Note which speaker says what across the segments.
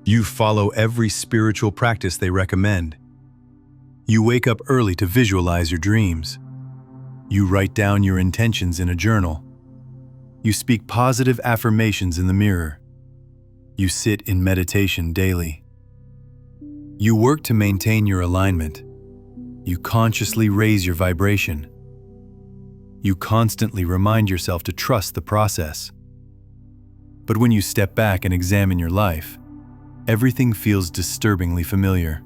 Speaker 1: You follow every spiritual practice they recommend. You wake up early to visualize your dreams. You write down your intentions in a journal. You speak positive affirmations in the mirror. You sit in meditation daily. You work to maintain your alignment. You consciously raise your vibration. You constantly remind yourself to trust the process. But when you step back and examine your life, everything feels disturbingly familiar.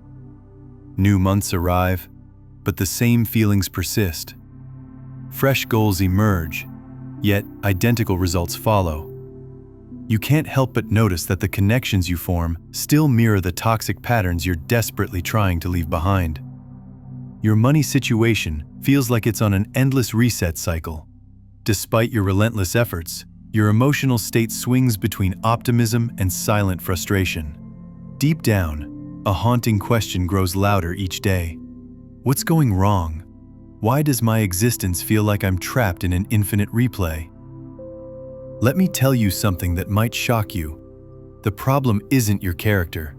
Speaker 1: New months arrive, but the same feelings persist. Fresh goals emerge, yet identical results follow. You can't help but notice that the connections you form still mirror the toxic patterns you're desperately trying to leave behind. Your money situation feels like it's on an endless reset cycle. Despite your relentless efforts, your emotional state swings between optimism and silent frustration. Deep down, a haunting question grows louder each day. What's going wrong? Why does my existence feel like I'm trapped in an infinite replay? Let me tell you something that might shock you. The problem isn't your character.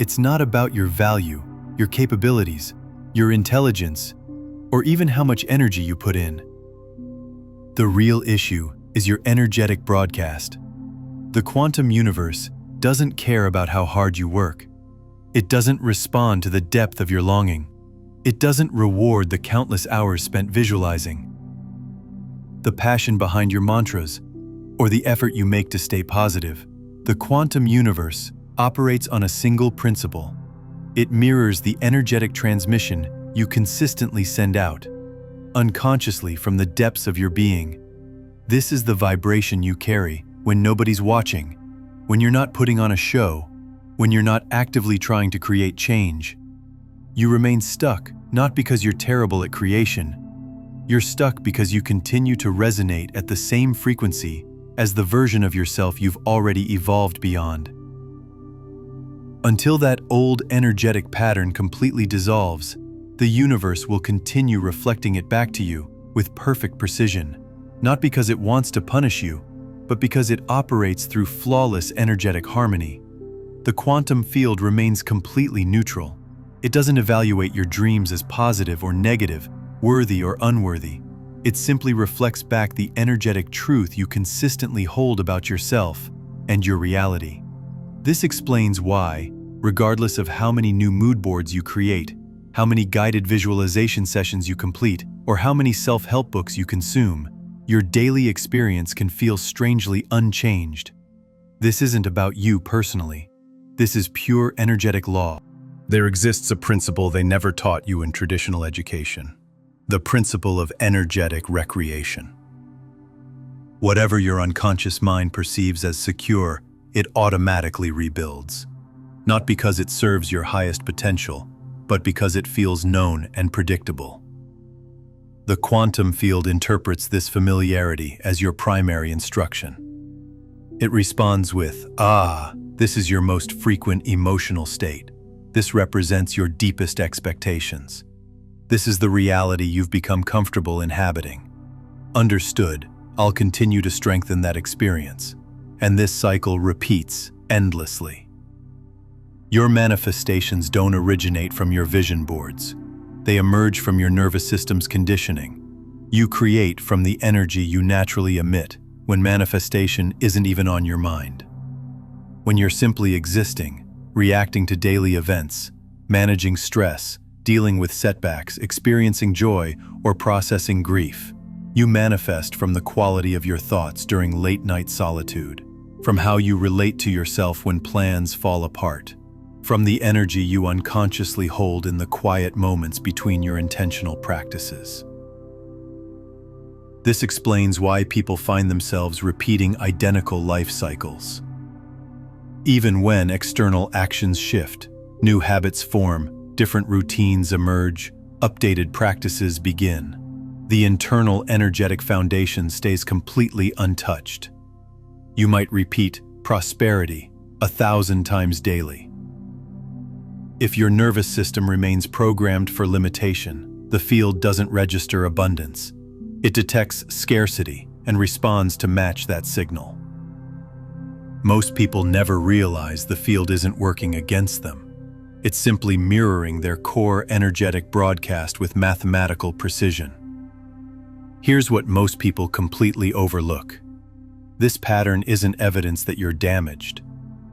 Speaker 1: It's not about your value, your capabilities, your intelligence, or even how much energy you put in. The real issue is your energetic broadcast. The quantum universe doesn't care about how hard you work. It doesn't respond to the depth of your longing. It doesn't reward the countless hours spent visualizing. The passion behind your mantras, or the effort you make to stay positive. The quantum universe operates on a single principle. It mirrors the energetic transmission you consistently send out, unconsciously from the depths of your being. This is the vibration you carry when nobody's watching, when you're not putting on a show, when you're not actively trying to create change. You remain stuck, not because you're terrible at creation. You're stuck because you continue to resonate at the same frequency as the version of yourself you've already evolved beyond. Until that old energetic pattern completely dissolves, the universe will continue reflecting it back to you with perfect precision, not because it wants to punish you, but because it operates through flawless energetic harmony. The quantum field remains completely neutral. It doesn't evaluate your dreams as positive or negative, worthy or unworthy. It simply reflects back the energetic truth you consistently hold about yourself and your reality. This explains why, regardless of how many new mood boards you create, how many guided visualization sessions you complete, or how many self-help books you consume, your daily experience can feel strangely unchanged. This isn't about you personally. This is pure energetic law. There exists a principle they never taught you in traditional education. The principle of energetic recreation. Whatever your unconscious mind perceives as secure, it automatically rebuilds. Not because it serves your highest potential, but because it feels known and predictable. The quantum field interprets this familiarity as your primary instruction. It responds with, this is your most frequent emotional state. This represents your deepest expectations. This is the reality you've become comfortable inhabiting. Understood, I'll continue to strengthen that experience. And this cycle repeats endlessly. Your manifestations don't originate from your vision boards. They emerge from your nervous system's conditioning. You create from the energy you naturally emit when manifestation isn't even on your mind. When you're simply existing, reacting to daily events, managing stress, dealing with setbacks, experiencing joy, or processing grief, you manifest from the quality of your thoughts during late-night solitude, from how you relate to yourself when plans fall apart, from the energy you unconsciously hold in the quiet moments between your intentional practices. This explains why people find themselves repeating identical life cycles. Even when external actions shift, new habits form, different routines emerge, updated practices begin. The internal energetic foundation stays completely untouched. You might repeat prosperity 1,000 times daily. If your nervous system remains programmed for limitation, the field doesn't register abundance. It detects scarcity and responds to match that signal. Most people never realize the field isn't working against them. It's simply mirroring their core energetic broadcast with mathematical precision. Here's what most people completely overlook. This pattern isn't evidence that you're damaged.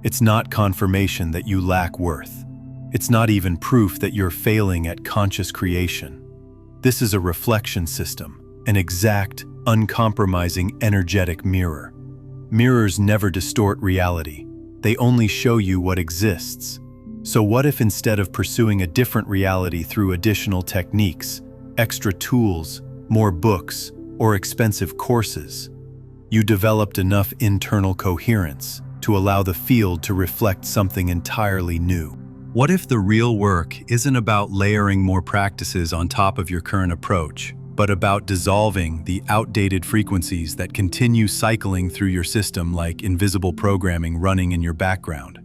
Speaker 1: It's not confirmation that you lack worth. It's not even proof that you're failing at conscious creation. This is a reflection system, an exact, uncompromising energetic mirror. Mirrors never distort reality. They only show you what exists. So what if instead of pursuing a different reality through additional techniques, extra tools, more books, or expensive courses, you developed enough internal coherence to allow the field to reflect something entirely new? What if the real work isn't about layering more practices on top of your current approach, but about dissolving the outdated frequencies that continue cycling through your system like invisible programming running in your background,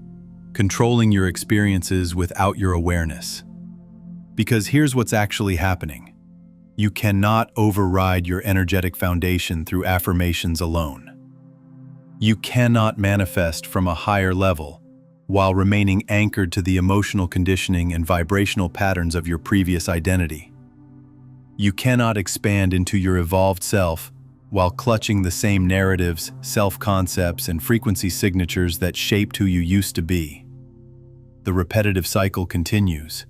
Speaker 1: controlling your experiences without your awareness? Because here's what's actually happening. You cannot override your energetic foundation through affirmations alone. You cannot manifest from a higher level while remaining anchored to the emotional conditioning and vibrational patterns of your previous identity. You cannot expand into your evolved self while clutching the same narratives, self-concepts, and frequency signatures that shaped who you used to be. The repetitive cycle continues,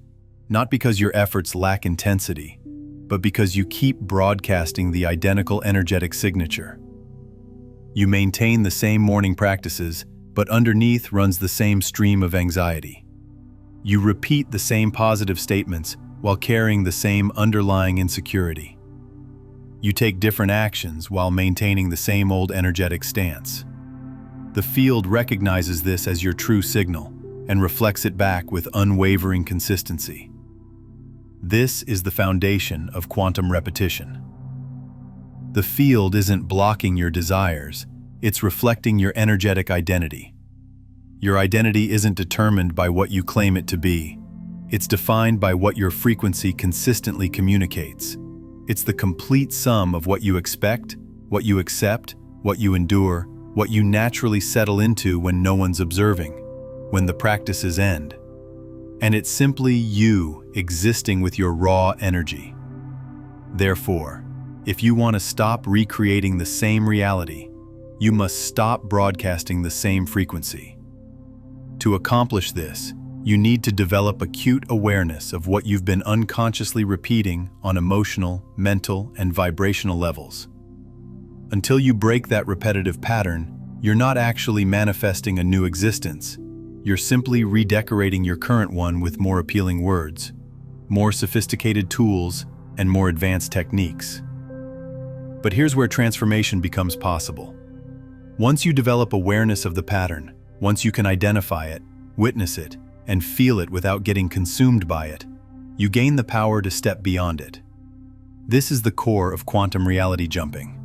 Speaker 1: not because your efforts lack intensity, but because you keep broadcasting the identical energetic signature. You maintain the same morning practices, but underneath runs the same stream of anxiety. You repeat the same positive statements while carrying the same underlying insecurity. You take different actions while maintaining the same old energetic stance. The field recognizes this as your true signal and reflects it back with unwavering consistency. This is the foundation of quantum repetition. The field isn't blocking your desires, it's reflecting your energetic identity. Your identity isn't determined by what you claim it to be. It's defined by what your frequency consistently communicates. It's the complete sum of what you expect, what you accept, what you endure, what you naturally settle into when no one's observing, when the practices end. And it's simply you existing with your raw energy. Therefore, if you want to stop recreating the same reality, you must stop broadcasting the same frequency. To accomplish this, you need to develop acute awareness of what you've been unconsciously repeating on emotional, mental, and vibrational levels. Until you break that repetitive pattern, you're not actually manifesting a new existence. You're simply redecorating your current one with more appealing words, more sophisticated tools, and more advanced techniques. But here's where transformation becomes possible. Once you develop awareness of the pattern, once you can identify it, witness it, and feel it without getting consumed by it, you gain the power to step beyond it. This is the core of quantum reality jumping.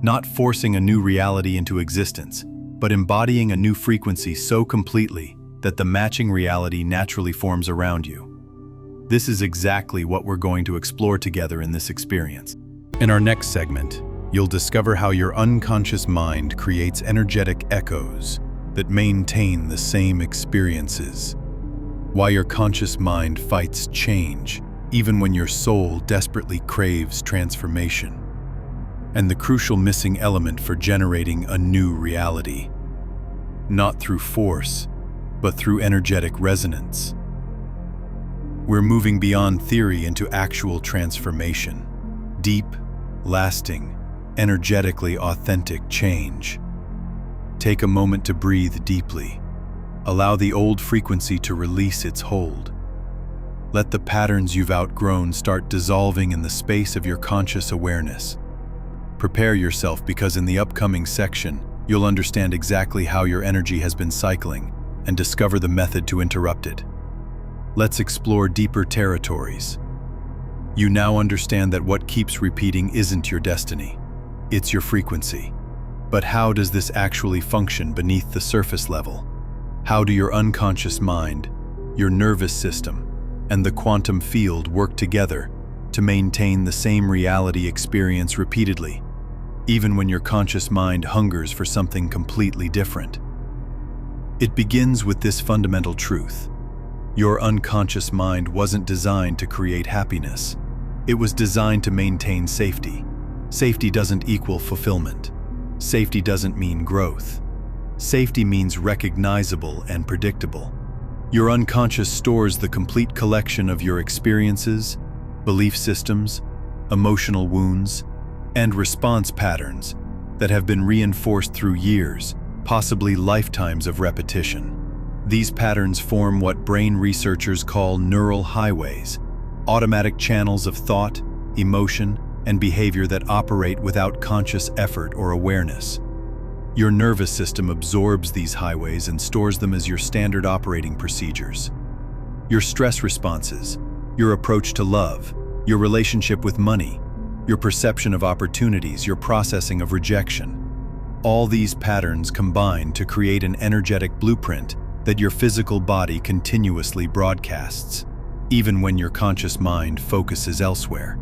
Speaker 1: Not forcing a new reality into existence, but embodying a new frequency so completely that the matching reality naturally forms around you. This is exactly what we're going to explore together in this experience. In our next segment, you'll discover how your unconscious mind creates energetic echoes that maintain the same experiences. Why your conscious mind fights change, even when your soul desperately craves transformation. And the crucial missing element for generating a new reality. Not through force, but through energetic resonance. We're moving beyond theory into actual transformation. Deep, lasting, energetically authentic change. Take a moment to breathe deeply. Allow the old frequency to release its hold. Let the patterns you've outgrown start dissolving in the space of your conscious awareness. Prepare yourself because in the upcoming section, you'll understand exactly how your energy has been cycling and discover the method to interrupt it. Let's explore deeper territories. You now understand that what keeps repeating isn't your destiny, it's your frequency. But how does this actually function beneath the surface level? How do your unconscious mind, your nervous system, and the quantum field work together to maintain the same reality experience repeatedly? even when your conscious mind hungers for something completely different. It begins with this fundamental truth. Your unconscious mind wasn't designed to create happiness. It was designed to maintain safety. Safety doesn't equal fulfillment. Safety doesn't mean growth. Safety means recognizable and predictable. Your unconscious stores the complete collection of your experiences, belief systems, emotional wounds, and response patterns that have been reinforced through years, possibly lifetimes of repetition. These patterns form what brain researchers call neural highways, automatic channels of thought, emotion, and behavior that operate without conscious effort or awareness. Your nervous system absorbs these highways and stores them as your standard operating procedures. Your stress responses, your approach to love, your relationship with money, your perception of opportunities, your processing of rejection. All these patterns combine to create an energetic blueprint that your physical body continuously broadcasts, even when your conscious mind focuses elsewhere.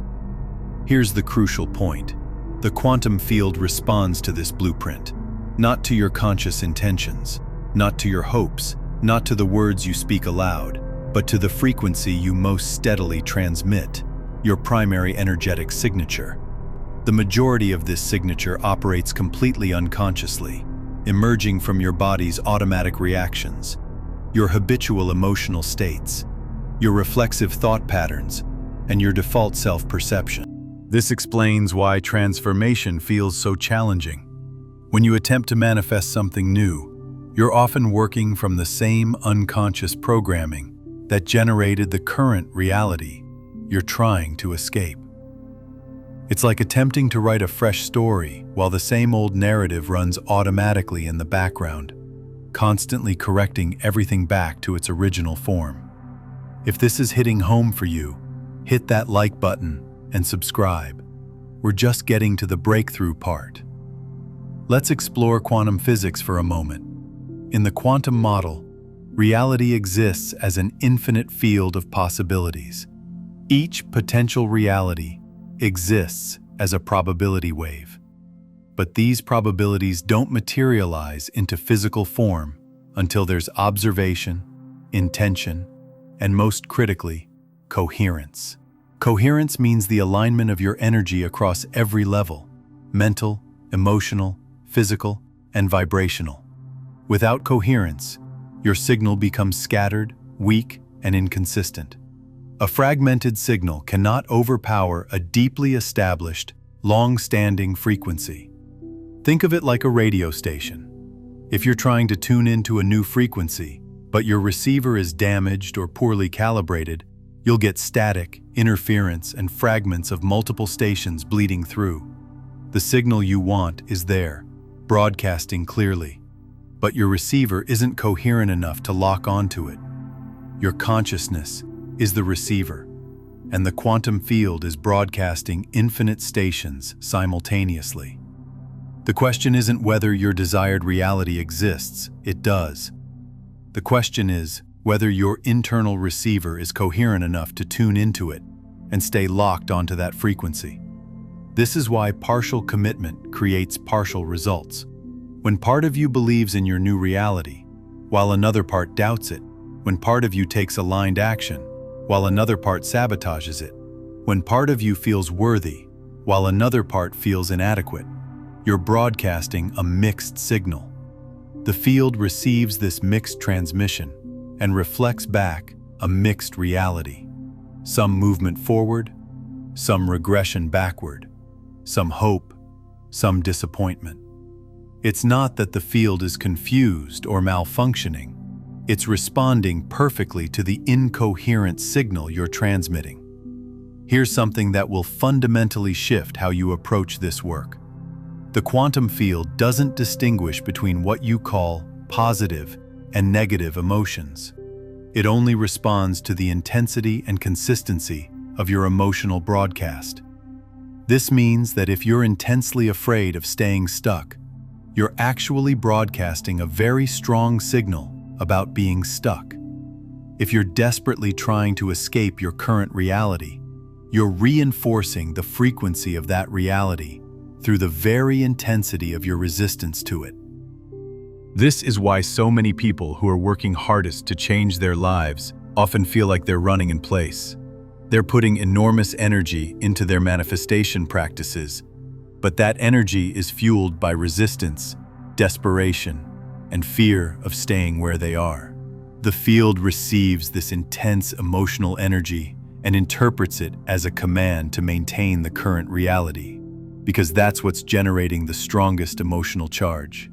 Speaker 1: Here's the crucial point. The quantum field responds to this blueprint, not to your conscious intentions, not to your hopes, not to the words you speak aloud, but to the frequency you most steadily transmit, your primary energetic signature. The majority of this signature operates completely unconsciously, emerging from your body's automatic reactions, your habitual emotional states, your reflexive thought patterns, and your default self-perception. This explains why transformation feels so challenging. When you attempt to manifest something new, you're often working from the same unconscious programming that generated the current reality you're trying to escape. It's like attempting to write a fresh story while the same old narrative runs automatically in the background, constantly correcting everything back to its original form. If this is hitting home for you, hit that like button and subscribe. We're just getting to the breakthrough part. Let's explore quantum physics for a moment. In the quantum model, reality exists as an infinite field of possibilities. Each potential reality exists as a probability wave. But these probabilities don't materialize into physical form until there's observation, intention, and most critically, coherence. Coherence means the alignment of your energy across every level: mental, emotional, physical, and vibrational. Without coherence, your signal becomes scattered, weak, and inconsistent. A fragmented signal cannot overpower a deeply established, long-standing frequency. Think of it like a radio station. If you're trying to tune into a new frequency, but your receiver is damaged or poorly calibrated, you'll get static, interference, and fragments of multiple stations bleeding through. The signal you want is there, broadcasting clearly, but your receiver isn't coherent enough to lock onto it. Your consciousness is the receiver, and the quantum field is broadcasting infinite stations simultaneously. The question isn't whether your desired reality exists, it does. The question is whether your internal receiver is coherent enough to tune into it and stay locked onto that frequency. This is why partial commitment creates partial results. When part of you believes in your new reality, while another part doubts it, when part of you takes aligned action, while another part sabotages it, when part of you feels worthy, while another part feels inadequate, you're broadcasting a mixed signal. The field receives this mixed transmission and reflects back a mixed reality. Some movement forward, some regression backward, some hope, some disappointment. It's not that the field is confused or malfunctioning. It's responding perfectly to the incoherent signal you're transmitting. Here's something that will fundamentally shift how you approach this work. The quantum field doesn't distinguish between what you call positive and negative emotions. It only responds to the intensity and consistency of your emotional broadcast. This means that if you're intensely afraid of staying stuck, you're actually broadcasting a very strong signal about being stuck. If you're desperately trying to escape your current reality, you're reinforcing the frequency of that reality through the very intensity of your resistance to it.
Speaker 2: This is why so many people who are working hardest to change their lives often feel like they're running in place. They're putting enormous energy into their manifestation practices, but that energy is fueled by resistance, desperation, and fear of staying where they are. The field receives this intense emotional energy and interprets it as a command to maintain the current reality, because that's what's generating the strongest emotional charge.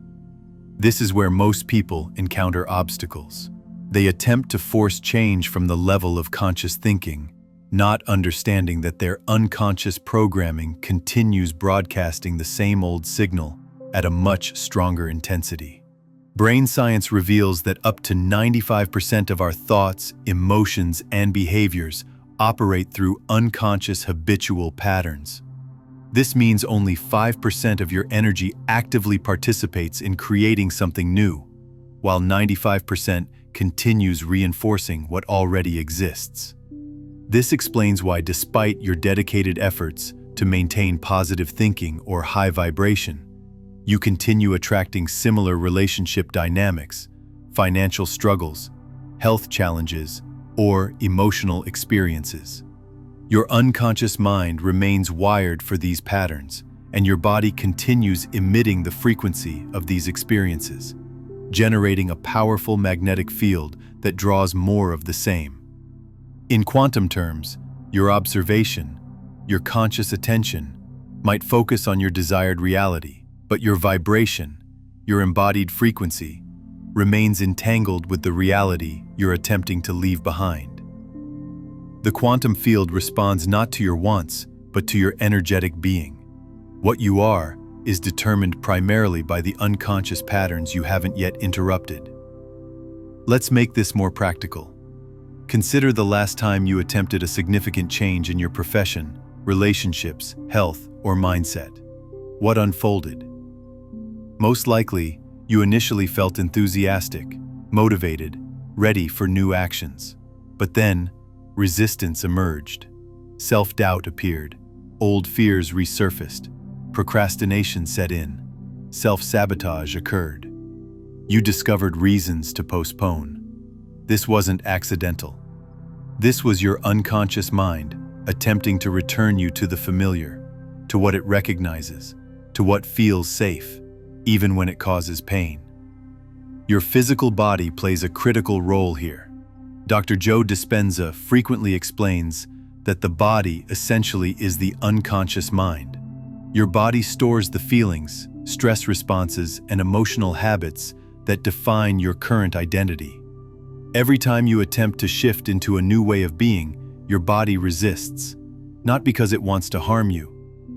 Speaker 2: This is where most people encounter obstacles. They attempt to force change from the level of conscious thinking, not understanding that their unconscious programming continues broadcasting the same old signal at a much stronger intensity. Brain science reveals that up to 95% of our thoughts, emotions, and behaviors operate through unconscious habitual patterns. This means only 5% of your energy actively participates in creating something new, while 95% continues reinforcing what already exists. This explains why, despite your dedicated efforts to maintain positive thinking or high vibration, you continue attracting similar relationship dynamics, financial struggles, health challenges, or emotional experiences. Your unconscious mind remains wired for these patterns, and your body continues emitting the frequency of these experiences, generating a powerful magnetic field that draws more of the same. In quantum terms, your observation, your conscious attention, might focus on your desired reality, but your vibration, your embodied frequency, remains entangled with the reality you're attempting to leave behind. The quantum field responds not to your wants, but to your energetic being. What you are is determined primarily by the unconscious patterns you haven't yet interrupted. Let's make this more practical. Consider the last time you attempted a significant change in your profession, relationships, health, or mindset. What unfolded? Most likely, you initially felt enthusiastic, motivated, ready for new actions. But then, resistance emerged. Self-doubt appeared. Old fears resurfaced. Procrastination set in. Self-sabotage occurred. You discovered reasons to postpone. This wasn't accidental. This was your unconscious mind attempting to return you to the familiar, to what it recognizes, to what feels safe, even when it causes pain. Your physical body plays a critical role here. Dr. Joe Dispenza frequently explains that the body essentially is the unconscious mind. Your body stores the feelings, stress responses, and emotional habits that define your current identity. Every time you attempt to shift into a new way of being, your body resists, not because it wants to harm you,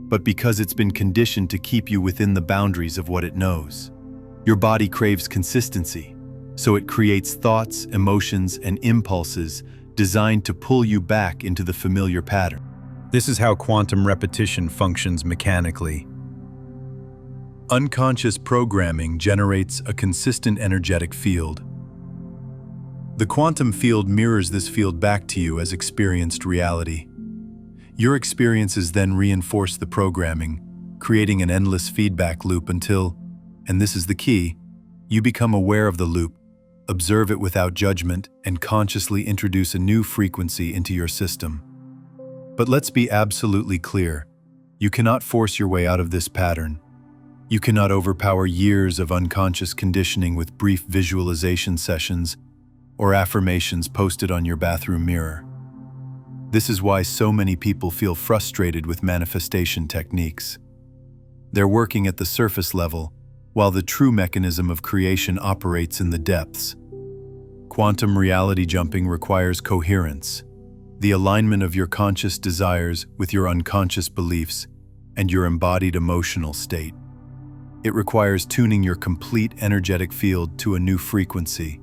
Speaker 2: but because it's been conditioned to keep you within the boundaries of what it knows. Your body craves consistency, so it creates thoughts, emotions, and impulses designed to pull you back into the familiar pattern. This is how quantum repetition functions mechanically.
Speaker 1: Unconscious programming generates a consistent energetic field. The quantum field mirrors this field back to you as experienced reality. Your experiences then reinforce the programming, creating an endless feedback loop until, and this is the key, you become aware of the loop, observe it without judgment, and consciously introduce a new frequency into your system. But let's be absolutely clear. You cannot force your way out of this pattern. You cannot overpower years of unconscious conditioning with brief visualization sessions or affirmations posted on your bathroom mirror. This is why so many people feel frustrated with manifestation techniques. They're working at the surface level, while the true mechanism of creation operates in the depths. Quantum reality jumping requires coherence, the alignment of your conscious desires with your unconscious beliefs and your embodied emotional state. It requires tuning your complete energetic field to a new frequency,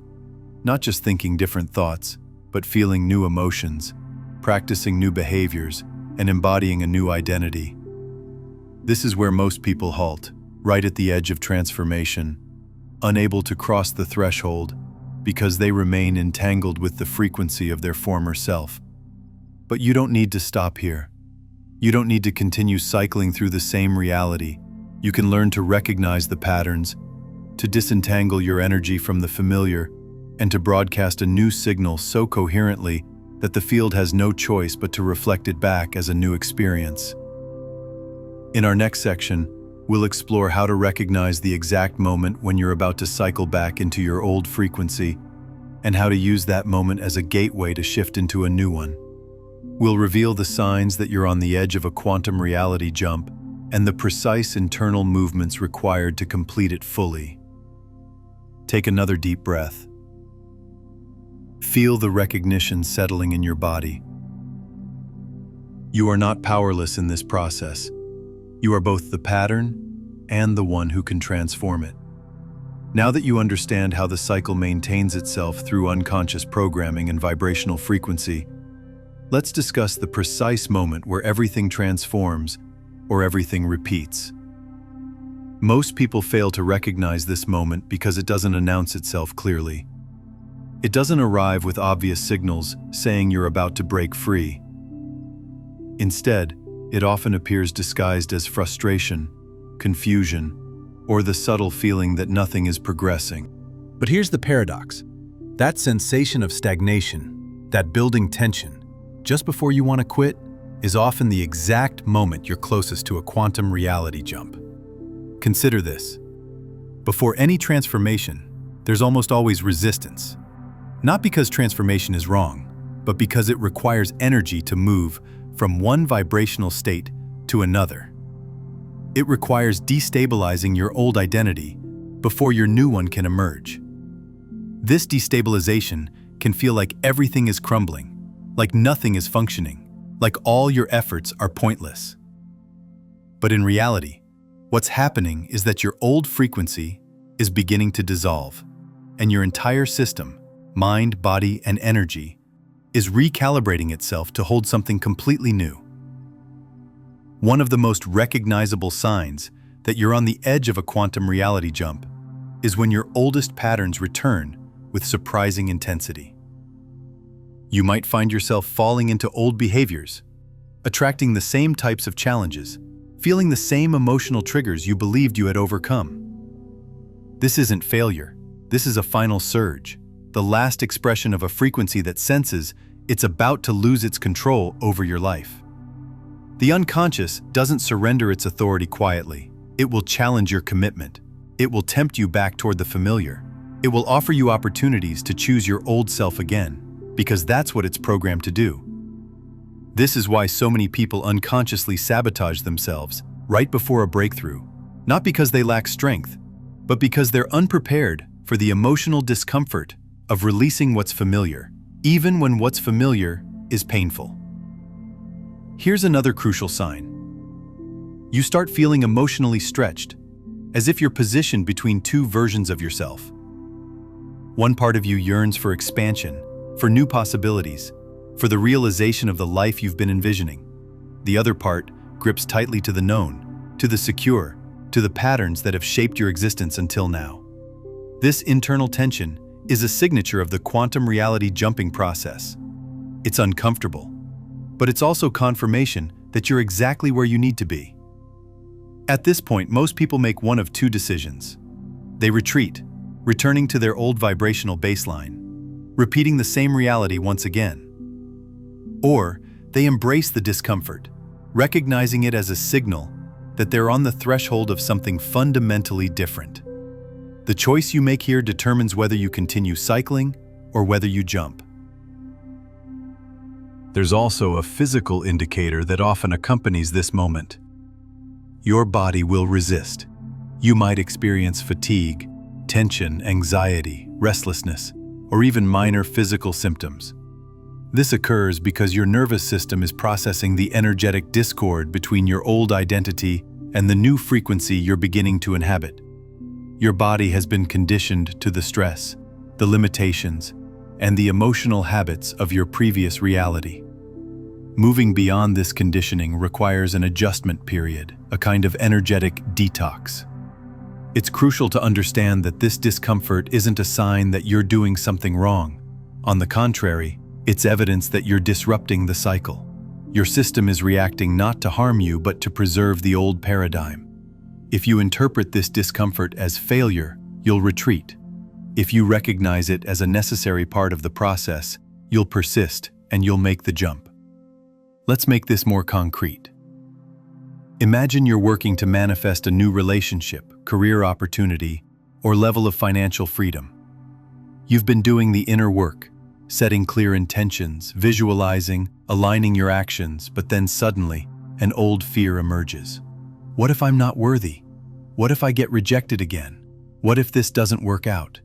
Speaker 1: not just thinking different thoughts, but feeling new emotions, practicing new behaviors, and embodying a new identity. This is where most people halt, right at the edge of transformation, unable to cross the threshold because they remain entangled with the frequency of their former self. But you don't need to stop here. You don't need to continue cycling through the same reality You can learn to recognize the patterns, to disentangle your energy from the familiar, and to broadcast a new signal so coherently that the field has no choice but to reflect it back as a new experience. In our next section, we'll explore how to recognize the exact moment when you're about to cycle back into your old frequency, and how to use that moment as a gateway to shift into a new one. We'll reveal the signs that you're on the edge of a quantum reality jump and the precise internal movements required to complete it fully. Take another deep breath. Feel the recognition settling in your body. You are not powerless in this process. You are both the pattern and the one who can transform it. Now that you understand how the cycle maintains itself through unconscious programming and vibrational frequency, let's discuss the precise moment where everything transforms or everything repeats. Most people fail to recognize this moment because it doesn't announce itself clearly. It doesn't arrive with obvious signals saying you're about to break free. Instead, it often appears disguised as frustration, confusion, or the subtle feeling that nothing is progressing.
Speaker 2: But here's the paradox. That sensation of stagnation, that building tension, just before you want to quit, is often the exact moment you're closest to a quantum reality jump. Consider this. Before any transformation, there's almost always resistance. Not because transformation is wrong, but because it requires energy to move from one vibrational state to another. It requires destabilizing your old identity before your new one can emerge. This destabilization can feel like everything is crumbling, like nothing is functioning, like all your efforts are pointless. But in reality, what's happening is that your old frequency is beginning to dissolve, and your entire system, mind, body, and energy, is recalibrating itself to hold something completely new. One of the most recognizable signs that you're on the edge of a quantum reality jump is when your oldest patterns return with surprising intensity. You might find yourself falling into old behaviors, attracting the same types of challenges, feeling the same emotional triggers you believed you had overcome. This isn't failure. This is a final surge, the last expression of a frequency that senses it's about to lose its control over your life. The unconscious doesn't surrender its authority quietly. It will challenge your commitment. It will tempt you back toward the familiar. It will offer you opportunities to choose your old self again, because that's what it's programmed to do. This is why so many people unconsciously sabotage themselves right before a breakthrough, not because they lack strength, but because they're unprepared for the emotional discomfort of releasing what's familiar, even when what's familiar is painful. Here's another crucial sign. You start feeling emotionally stretched, as if you're positioned between two versions of yourself. One part of you yearns for expansion, for new possibilities, for the realization of the life you've been envisioning. The other part grips tightly to the known, to the secure, to the patterns that have shaped your existence until now. This internal tension is a signature of the quantum reality jumping process. It's uncomfortable, but it's also confirmation that you're exactly where you need to be. At this point, most people make one of two decisions. They retreat, returning to their old vibrational baseline, repeating the same reality once again. Or they embrace the discomfort, recognizing it as a signal that they're on the threshold of something fundamentally different. The choice you make here determines whether you continue cycling or whether you jump. There's also a physical indicator that often accompanies this moment.
Speaker 1: Your body will resist. You might experience fatigue, tension, anxiety, restlessness, or even minor physical symptoms. This occurs because your nervous system is processing the energetic discord between your old identity and the new frequency you're beginning to inhabit. Your body has been conditioned to the stress, the limitations, and the emotional habits of your previous reality. Moving beyond this conditioning requires an adjustment period, a kind of energetic detox. It's crucial to understand that this discomfort isn't a sign that you're doing something wrong. On the contrary, it's evidence that you're disrupting the cycle. Your system is reacting not to harm you, but to preserve the old paradigm. If you interpret this discomfort as failure, you'll retreat. If you recognize it as a necessary part of the process, you'll persist and you'll make the jump. Let's make this more concrete. Imagine you're working to manifest a new relationship, career opportunity, or level of financial freedom. You've been doing the inner work, setting clear intentions, visualizing, aligning your actions, but then suddenly, an old fear emerges. What if I'm not worthy? What if I get rejected again? What if this doesn't work out?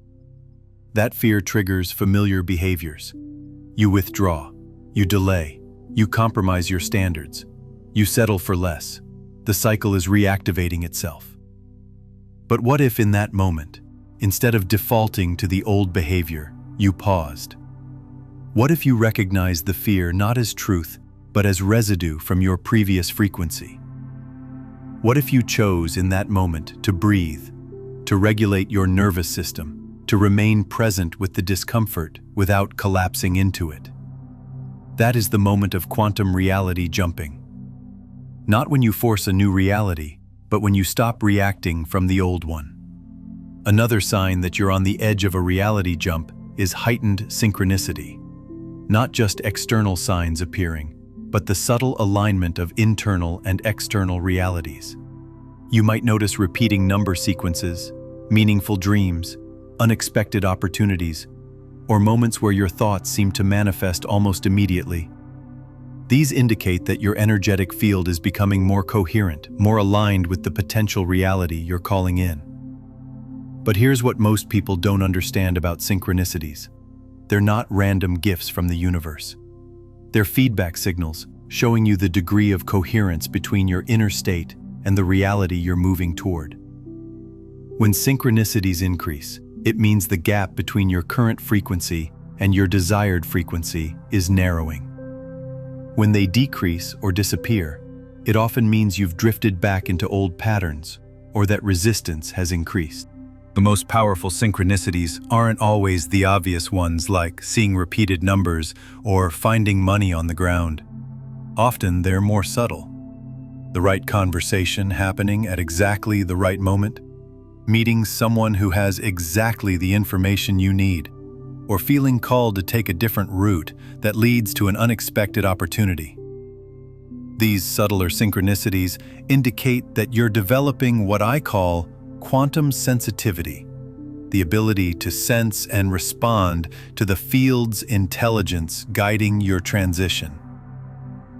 Speaker 1: That fear triggers familiar behaviors. You withdraw, you delay, you compromise your standards, you settle for less. The cycle is reactivating itself. But what if in that moment, instead of defaulting to the old behavior, you paused? What if you recognized the fear not as truth, but as residue from your previous frequency? What if you chose in that moment to breathe, to regulate your nervous system, to remain present with the discomfort without collapsing into it? That is the moment of quantum reality jumping. Not when you force a new reality, but when you stop reacting from the old one. Another sign that you're on the edge of a reality jump is heightened synchronicity. Not just external signs appearing, but the subtle alignment of internal and external realities. You might notice repeating number sequences, meaningful dreams, unexpected opportunities, or moments where your thoughts seem to manifest almost immediately. These indicate that your energetic field is becoming more coherent, more aligned with the potential reality you're calling in. But here's what most people don't understand about synchronicities. They're not random gifts from the universe. They're feedback signals showing you the degree of coherence between your inner state and the reality you're moving toward. When synchronicities increase, it means the gap between your current frequency and your desired frequency is narrowing. When they decrease or disappear, it often means you've drifted back into old patterns or that resistance has increased. The most powerful synchronicities aren't always the obvious ones, like seeing repeated numbers or finding money on the ground. Often they're more subtle. The right conversation happening at exactly the right moment, meeting someone who has exactly the information you need, or feeling called to take a different route that leads to an unexpected opportunity. These subtler synchronicities indicate that you're developing what I call quantum sensitivity, the ability to sense and respond to the field's intelligence guiding your transition.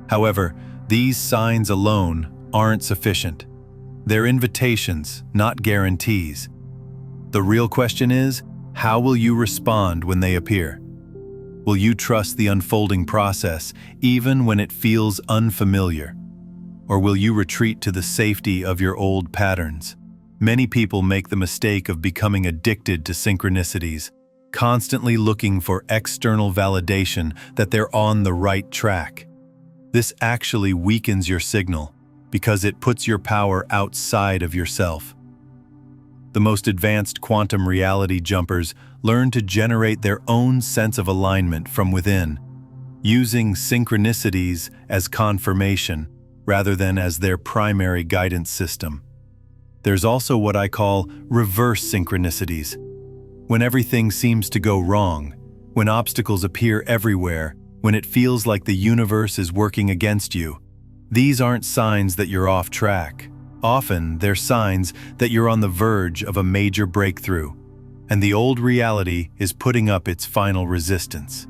Speaker 1: However, these signs alone aren't sufficient. They're invitations, not guarantees. The real question is, how will you respond when they appear? Will you trust the unfolding process, even when it feels unfamiliar? Or will you retreat to the safety of your old patterns? Many people make the mistake of becoming addicted to synchronicities, constantly looking for external validation that they're on the right track. This actually weakens your signal because it puts your power outside of yourself. The most advanced quantum reality jumpers learn to generate their own sense of alignment from within, using synchronicities as confirmation rather than as their primary guidance system. There's also what I call reverse synchronicities. When everything seems to go wrong, when obstacles appear everywhere, when it feels like the universe is working against you, these aren't signs that you're off track. Often, they're signs that you're on the verge of a major breakthrough, and the old reality is putting up its final resistance.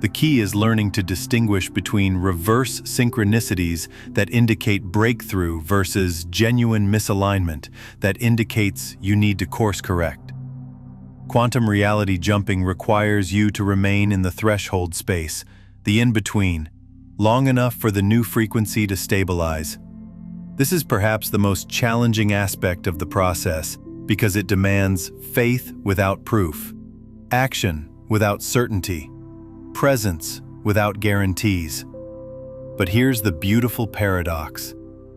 Speaker 1: The key is learning to distinguish between reverse synchronicities that indicate breakthrough versus genuine misalignment that indicates you need to course correct. Quantum reality jumping requires you to remain in the threshold space, the in-between, long enough for the new frequency to stabilize. This is perhaps the most challenging aspect of the process because it demands faith without proof, action without certainty, presence without guarantees. But here's the beautiful paradox.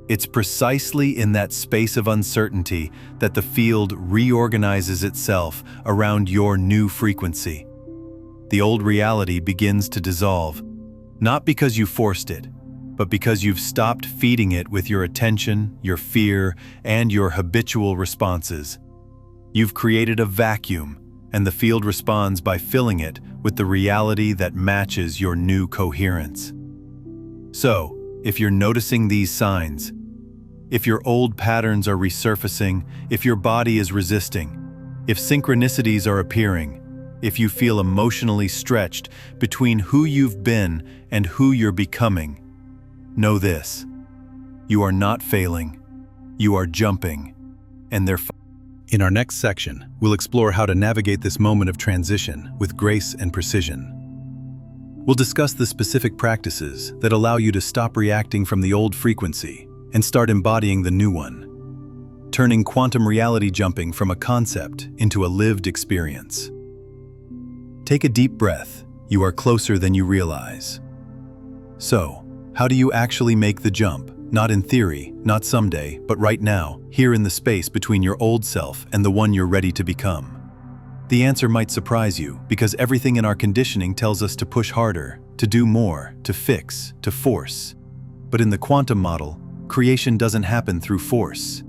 Speaker 1: It's precisely in that space of uncertainty that the field reorganizes itself around your new frequency. The old reality begins to dissolve, not because you forced it, but because you've stopped feeding it with your attention, your fear, and your habitual responses. You've created a vacuum, and the field responds by filling it with the reality that matches your new coherence. So, if you're noticing these signs, if your old patterns are resurfacing, if your body is resisting, if synchronicities are appearing, if you feel emotionally stretched between who you've been and who you're becoming, know this: you are not failing, you are jumping, and they're
Speaker 2: In our next section, we'll explore how to navigate this moment of transition with grace and precision. We'll discuss the specific practices that allow you to stop reacting from the old frequency and start embodying the new one, turning quantum reality jumping from a concept into a lived experience. Take a deep breath. You are closer than you realize. So, how do you actually make the jump? Not in theory, not someday, but right now, here in the space between your old self and the one you're ready to become. The answer might surprise you, because everything in our conditioning tells us to push harder, to do more, to fix, to force. But in the quantum model, creation doesn't happen through force.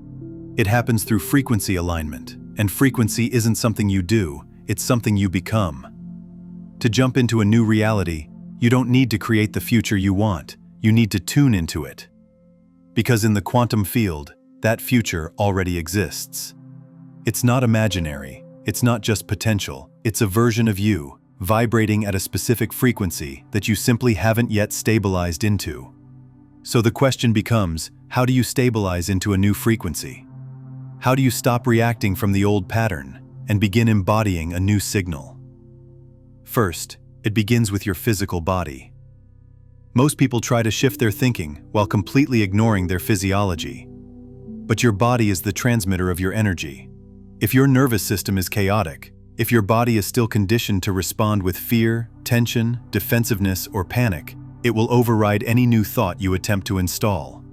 Speaker 2: It happens through frequency alignment, and frequency isn't something you do, it's something you become. To jump into a new reality, you don't need to create the future you want, you need to tune into it. Because in the quantum field, that future already exists. It's not imaginary, it's not just potential, it's a version of you, vibrating at a specific frequency that you simply haven't yet stabilized into. So the question becomes, how do you stabilize into a new frequency? How do you stop reacting from the old pattern and begin embodying a new signal? First, it begins with your physical body. Most people try to shift their thinking while completely ignoring their physiology. But your body is the transmitter of your energy. If your nervous system is chaotic, if your body is still conditioned to respond with fear, tension, defensiveness, or panic, it will override any new thought you attempt to install.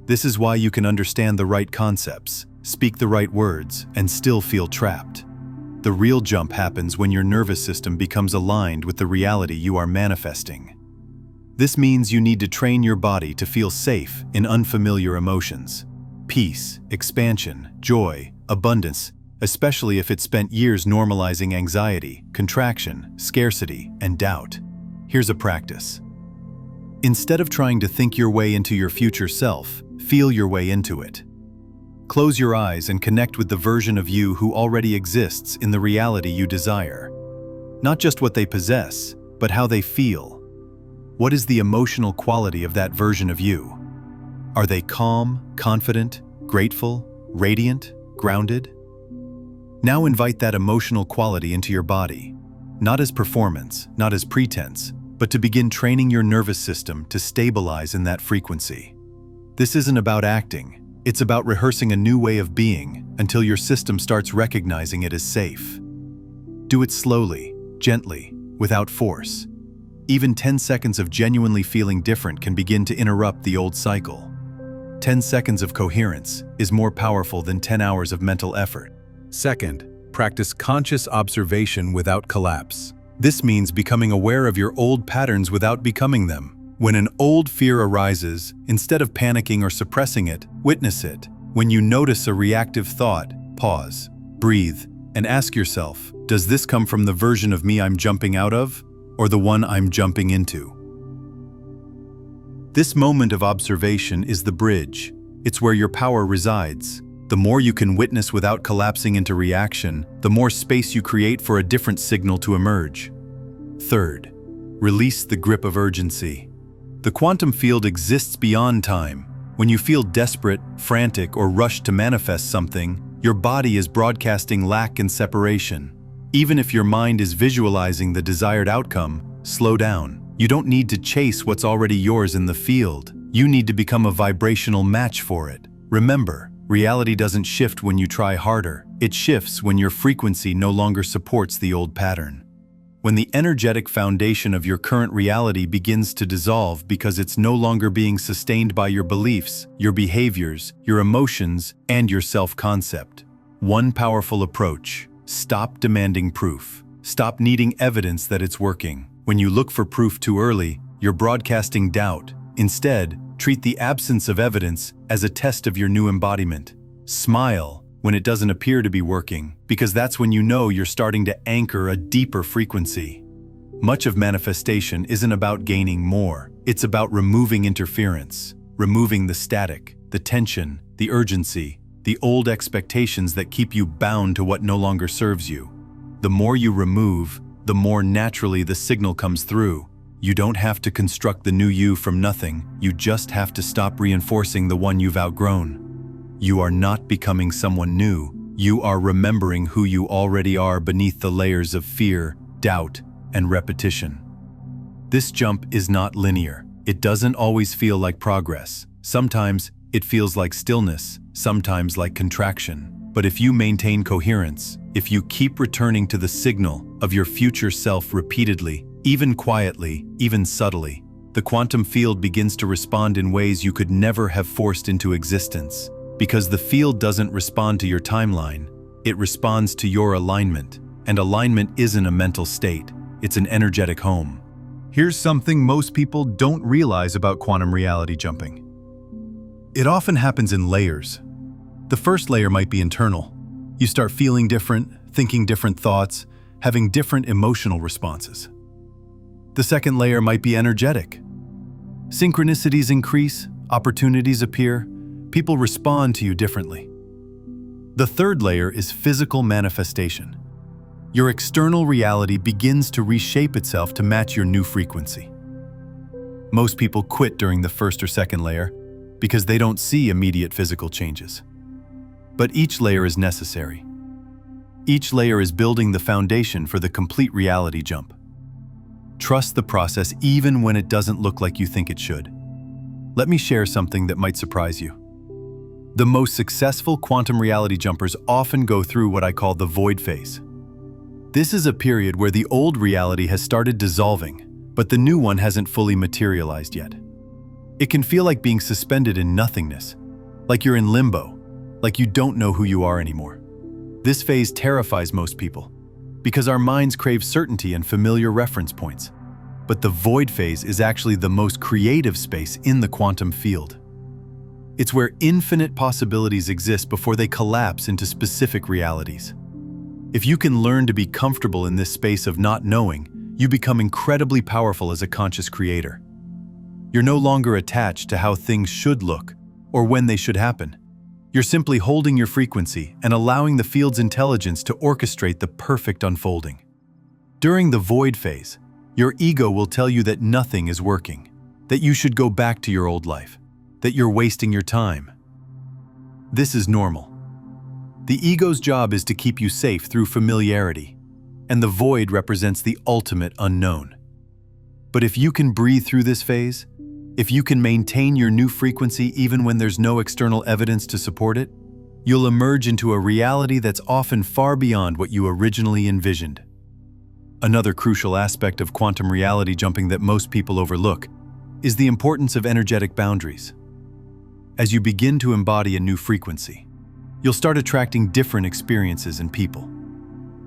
Speaker 2: This is why you can understand the right concepts, speak the right words, and still feel trapped. The real jump happens when your nervous system becomes aligned with the reality you are manifesting. This means you need to train your body to feel safe in unfamiliar emotions. Peace, expansion, joy, abundance, especially if it spent years normalizing anxiety, contraction, scarcity, and doubt. Here's a practice. Instead of trying to think your way into your future self, feel your way into it. Close your eyes and connect with the version of you who already exists in the reality you desire. Not just what they possess, but how they feel. What is the emotional quality of that version of you? Are they calm, confident, grateful, radiant, grounded? Now invite that emotional quality into your body, not as performance, not as pretense, but to begin training your nervous system to stabilize in that frequency. This isn't about acting, it's about rehearsing a new way of being until your system starts recognizing it as safe. Do it slowly, gently, without force. Even 10 seconds of genuinely feeling different can begin to interrupt the old cycle. 10 seconds of coherence is more powerful than 10 hours of mental effort. Second, practice conscious observation without collapse. This means becoming aware of your old patterns without becoming them. When an old fear arises, instead of panicking or suppressing it, witness it. When you notice a reactive thought, pause, breathe, and ask yourself, does this come from the version of me I'm jumping out of, or the one I'm jumping into? This moment of observation is the bridge. It's where your power resides. The more you can witness without collapsing into reaction, the more space you create for a different signal to emerge. Third, release the grip of urgency. The quantum field exists beyond time. When you feel desperate, frantic, or rushed to manifest something, your body is broadcasting lack and separation. Even if your mind is visualizing the desired outcome, slow down. You don't need to chase what's already yours in the field. You need to become a vibrational match for it. Remember, reality doesn't shift when you try harder. It shifts when your frequency no longer supports the old pattern. When the energetic foundation of your current reality begins to dissolve because it's no longer being sustained by your beliefs, your behaviors, your emotions, and your self-concept. One powerful approach: stop demanding proof. Stop needing evidence that it's working. When you look for proof too early, you're broadcasting doubt,
Speaker 1: Instead, treat the absence of evidence as a test of your new embodiment. Smile when it doesn't appear to be working, because that's when you know you're starting to anchor a deeper frequency. Much of manifestation isn't about gaining more. It's about removing interference, removing the static, the tension, the urgency, the old expectations that keep you bound to what no longer serves you. The more you remove, the more naturally the signal comes through. You don't have to construct the new you from nothing. You just have to stop reinforcing the one you've outgrown. You are not becoming someone new. You are remembering who you already are beneath the layers of fear, doubt, and repetition. This jump is not linear. It doesn't always feel like progress. Sometimes it feels like stillness, sometimes like contraction. But if you maintain coherence, if you keep returning to the signal of your future self repeatedly, even quietly, even subtly, the quantum field begins to respond in ways you could never have forced into existence. Because the field doesn't respond to your timeline, it responds to your alignment. And alignment isn't a mental state, it's an energetic home. Here's something most people don't realize about quantum reality jumping. It often happens in layers. The first layer might be internal. You start feeling different, thinking different thoughts, having different emotional responses. The second layer might be energetic. Synchronicities increase, opportunities appear, people respond to you differently. The third layer is physical manifestation. Your external reality begins to reshape itself to match your new frequency. Most people quit during the first or second layer because they don't see immediate physical changes. But each layer is necessary. Each layer is building the foundation for the complete reality jump. Trust the process even when it doesn't look like you think it should. Let me share something that might surprise you. The most successful quantum reality jumpers often go through what I call the void phase. This is a period where the old reality has started dissolving, but the new one hasn't fully materialized yet. It can feel like being suspended in nothingness, like you're in limbo, like you don't know who you are anymore. This phase terrifies most people, because our minds crave certainty and familiar reference points. But the void phase is actually the most creative space in the quantum field. It's where infinite possibilities exist before they collapse into specific realities. If you can learn to be comfortable in this space of not knowing, you become incredibly powerful as a conscious creator. You're no longer attached to how things should look or when they should happen. You're simply holding your frequency and allowing the field's intelligence to orchestrate the perfect unfolding. During the void phase, your ego will tell you that nothing is working, that you should go back to your old life, that you're wasting your time. This is normal. The ego's job is to keep you safe through familiarity, and the void represents the ultimate unknown. But if you can breathe through this phase, if you can maintain your new frequency even when there's no external evidence to support it, you'll emerge into a reality that's often far beyond what you originally envisioned. Another crucial aspect of quantum reality jumping that most people overlook is the importance of energetic boundaries. As you begin to embody a new frequency, you'll start attracting different experiences and people.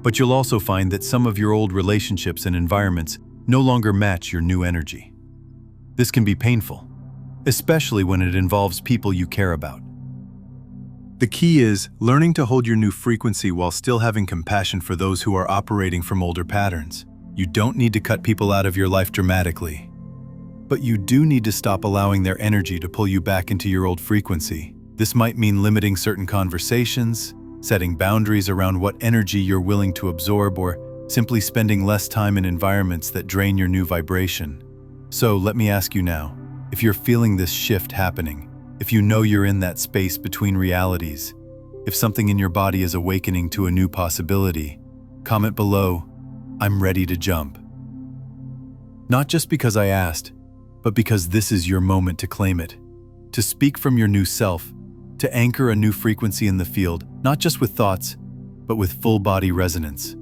Speaker 1: But you'll also find that some of your old relationships and environments no longer match your new energy. This can be painful, especially when it involves people you care about. The key is learning to hold your new frequency while still having compassion for those who are operating from older patterns. You don't need to cut people out of your life dramatically, but you do need to stop allowing their energy to pull you back into your old frequency. This might mean limiting certain conversations, setting boundaries around what energy you're willing to absorb, or simply spending less time in environments that drain your new vibration. So let me ask you now, if you're feeling this shift happening, if you know you're in that space between realities, if something in your body is awakening to a new possibility, comment below, "I'm ready to jump." Not just because I asked, but because this is your moment to claim it, to speak from your new self, to anchor a new frequency in the field, not just with thoughts, but with full body resonance.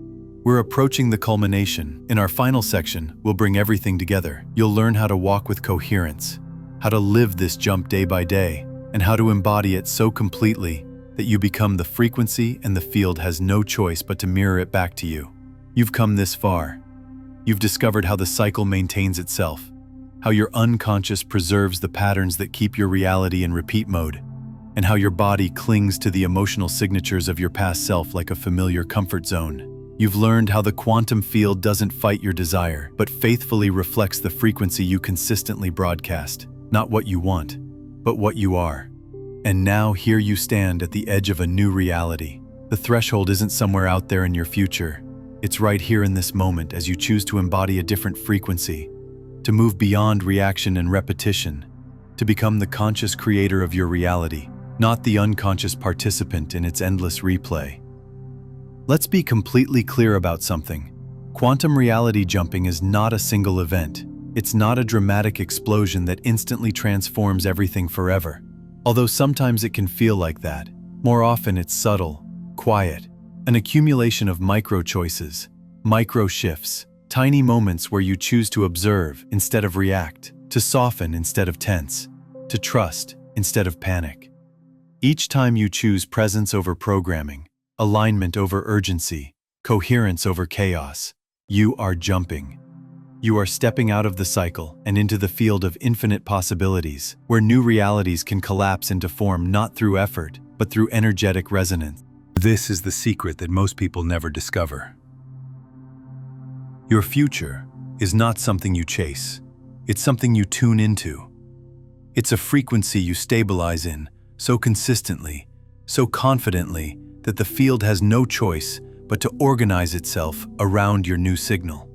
Speaker 1: We're approaching the culmination. In our final section, we'll bring everything together. You'll learn how to walk with coherence, how to live this jump day by day, and how to embody it so completely that you become the frequency and the field has no choice but to mirror it back to you. You've come this far. You've discovered how the cycle maintains itself, how your unconscious preserves the patterns that keep your reality in repeat mode, and how your body clings to the emotional signatures of your past self like a familiar comfort zone. You've learned how the quantum field doesn't fight your desire, but faithfully reflects the frequency you consistently broadcast. Not what you want, but what you are. And now here you stand at the edge of a new reality. The threshold isn't somewhere out there in your future. It's right here in this moment as you choose to embody a different frequency, to move beyond reaction and repetition, to become the conscious creator of your reality, not the unconscious participant in its endless replay. Let's be completely clear about something. Quantum reality jumping is not a single event. It's not a dramatic explosion that instantly transforms everything forever. Although sometimes it can feel like that, more often it's subtle, quiet, an accumulation of micro choices, micro shifts, tiny moments where you choose to observe instead of react, to soften instead of tense, to trust instead of panic. Each time you choose presence over programming, alignment over urgency, coherence over chaos, you are jumping. You are stepping out of the cycle and into the field of infinite possibilities, where new realities can collapse into form not through effort, but through energetic resonance.
Speaker 2: This is the secret that most people never discover.
Speaker 1: Your future is not something you chase. It's something you tune into. It's a frequency you stabilize in so consistently, so confidently, that the field has no choice but to organize itself around your new signal.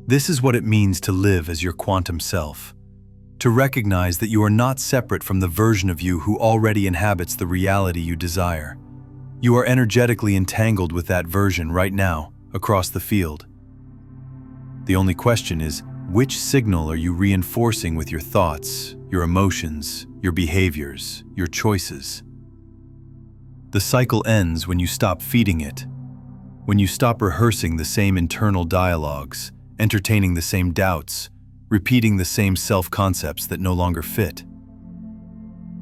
Speaker 1: This is what it means to live as your quantum self. To recognize that you are not separate from the version of you who already inhabits the reality you desire. You are energetically entangled with that version right now, across the field. The only question is, which signal are you reinforcing with your thoughts, your emotions, your behaviors, your choices? The cycle ends when you stop feeding it, when you stop rehearsing the same internal dialogues, entertaining the same doubts, repeating the same self-concepts that no longer fit.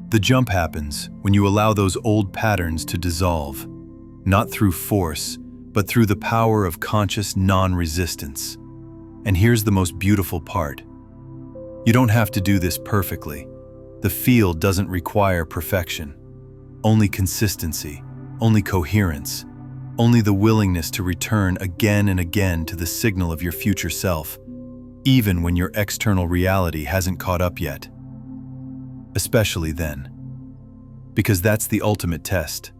Speaker 1: The jump happens when you allow those old patterns to dissolve, not through force, but through the power of conscious non-resistance. And here's the most beautiful part. You don't have to do this perfectly. The field doesn't require perfection. Only consistency, only coherence, only the willingness to return again and again to the signal of your future self, even when your external reality hasn't caught up yet. Especially then. Because that's the ultimate test.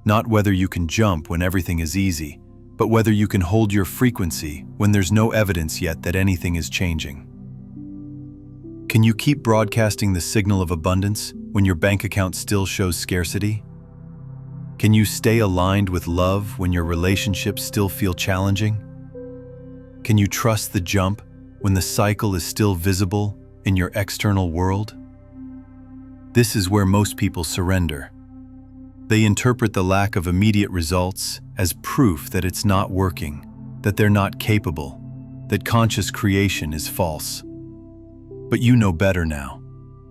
Speaker 1: Not whether you can jump when everything is easy, but whether you can hold your frequency when there's no evidence yet that anything is changing. Can you keep broadcasting the signal of abundance when your bank account still shows scarcity? Can you stay aligned with love when your relationships still feel challenging? Can you trust the jump when the cycle is still visible in your external world? This is where most people surrender. They interpret the lack of immediate results as proof that it's not working, that they're not capable, that conscious creation is false. But you know better now.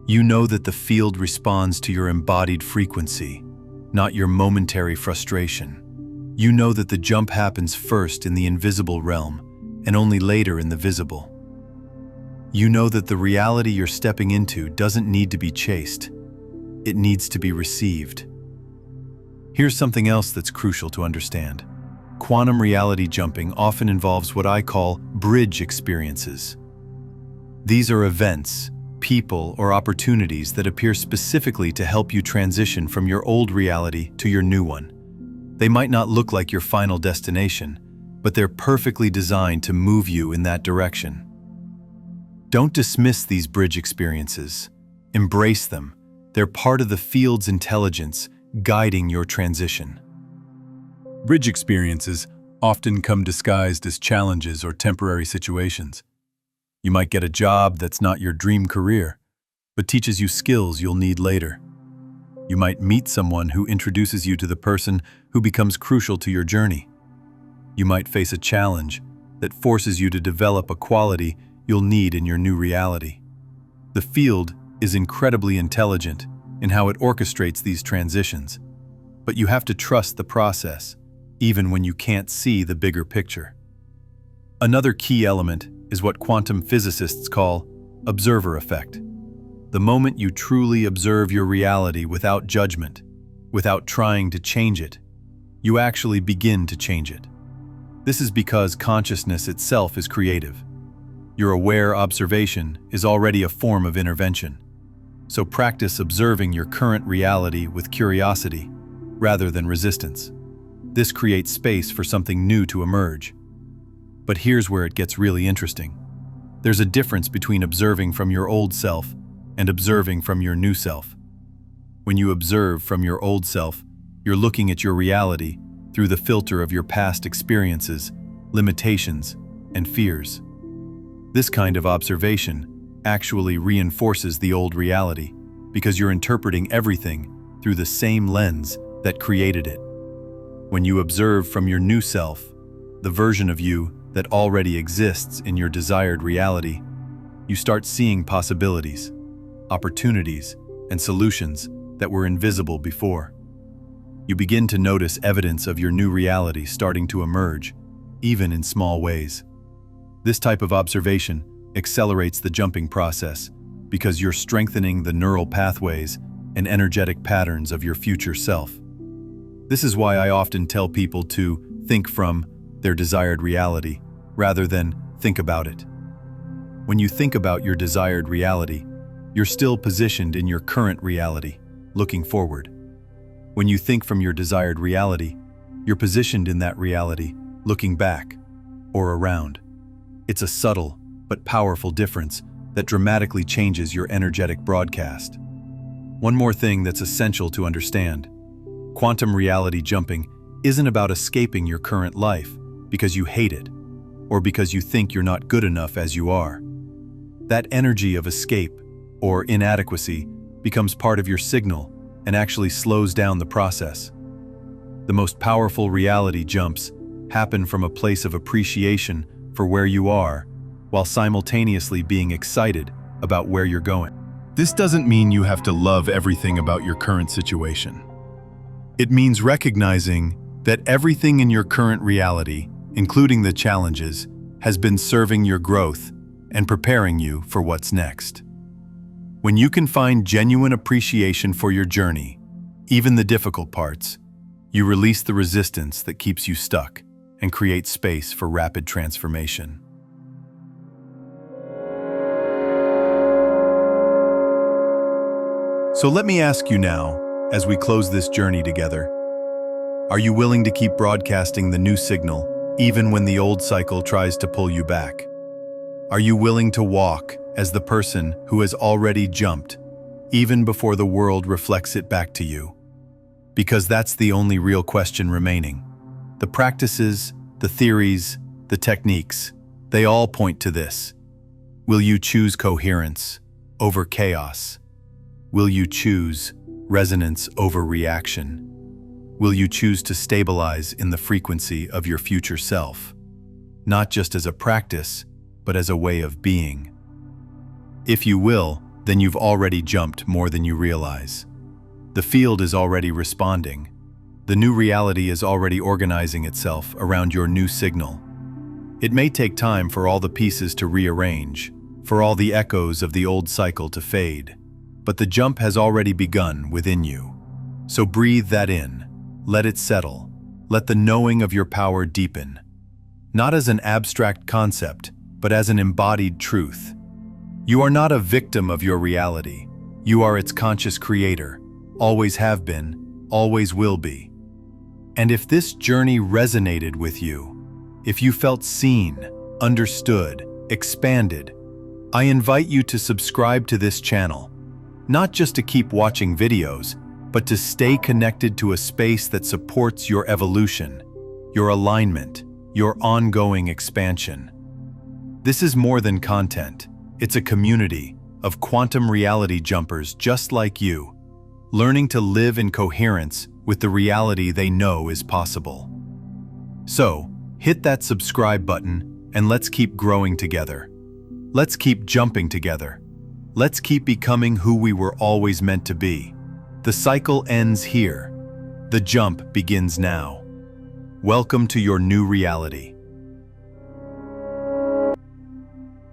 Speaker 1: You know that the field responds to your embodied frequency, not your momentary frustration. You know that the jump happens first in the invisible realm and only later in the visible. You know that the reality you're stepping into doesn't need to be chased. It needs to be received. Here's something else that's crucial to understand. Quantum reality jumping often involves what I call bridge experiences. These are events, people, or opportunities that appear specifically to help you transition from your old reality to your new one. They might not look like your final destination, but they're perfectly designed to move you in that direction. Don't dismiss these bridge experiences. Embrace them. They're part of the field's intelligence, guiding your transition.
Speaker 2: Bridge experiences often come disguised as challenges or temporary situations. You might get a job that's not your dream career, but teaches you skills you'll need later. You might meet someone who introduces you to the person who becomes crucial to your journey. You might face a challenge that forces you to develop a quality you'll need in your new reality. The field is incredibly intelligent in how it orchestrates these transitions, but you have to trust the process, even when you can't see the bigger picture. Another key element is what quantum physicists call
Speaker 1: Observer effect. The moment you truly observe your reality without judgment, without trying to change it, you actually begin to change it. This is because consciousness itself is creative. Your aware observation is already a form of intervention. So practice observing your current reality with curiosity rather than resistance. This creates space for something new to emerge. But here's where it gets really interesting. There's a difference between observing from your old self and observing from your new self. When you observe from your old self, you're looking at your reality through the filter of your past experiences, limitations, and fears. This kind of observation actually reinforces the old reality because you're interpreting everything through the same lens that created it. When you observe from your new self, the version of you that already exists in your desired reality, you start seeing possibilities, opportunities, and solutions that were invisible before. You begin to notice evidence of your new reality starting to emerge, even in small ways. This type of observation accelerates the jumping process because you're strengthening the neural pathways and energetic patterns of your future self. This is why I often tell people to think from their desired reality rather than think about it. When you think about your desired reality, you're still positioned in your current reality, looking forward. When you think from your desired reality, you're positioned in that reality, looking back or around. It's a subtle but powerful difference that dramatically changes your energetic broadcast. One more thing that's essential to understand. Quantum reality jumping isn't about escaping your current life because you hate it or because you think you're not good enough as you are. That energy of escape or inadequacy becomes part of your signal and actually slows down the process. The most powerful reality jumps happen from a place of appreciation for where you are, while simultaneously being excited about where you're going.
Speaker 2: This doesn't mean you have to love everything about your current situation. It means recognizing that everything in your current reality, including the challenges, has been serving your growth and preparing you for what's next. When you can find genuine appreciation for your journey, even the difficult parts, you release the resistance that keeps you stuck and create space for rapid transformation. So let me ask you now, as we close this journey together, are you willing to keep broadcasting the new signal, even when the old cycle tries to pull you back? Are you willing to walk as the person who has already jumped, even before the world reflects it back to you? Because that's the only real question remaining. The practices, the theories, the techniques, they all point to this. Will you choose coherence over chaos? Will you choose resonance over reaction? Will you choose to stabilize in the frequency of your future self, not just as a practice, but as a way of being? If you will, then you've already jumped more than you realize. The field is already responding. The new reality is already organizing itself around your new signal. It may take time for all the pieces to rearrange, for all the echoes of the old cycle to fade, but the jump has already begun within you. So breathe that in, let it settle, let the knowing of your power deepen. Not as an abstract concept, but as an embodied truth. You are not a victim of your reality. You are its conscious creator, always have been, always will be. And if this journey resonated with you, if you felt seen, understood, expanded, I invite you to subscribe to this channel, not just to keep watching videos, but to stay connected to a space that supports your evolution, your alignment, your ongoing expansion. This is more than content. It's a community of quantum reality jumpers just like you, learning to live in coherence with the reality they know is possible. So, hit that subscribe button and let's keep growing together. Let's keep jumping together. Let's keep becoming who we were always meant to be. The cycle ends here. The jump begins now. Welcome to your new reality.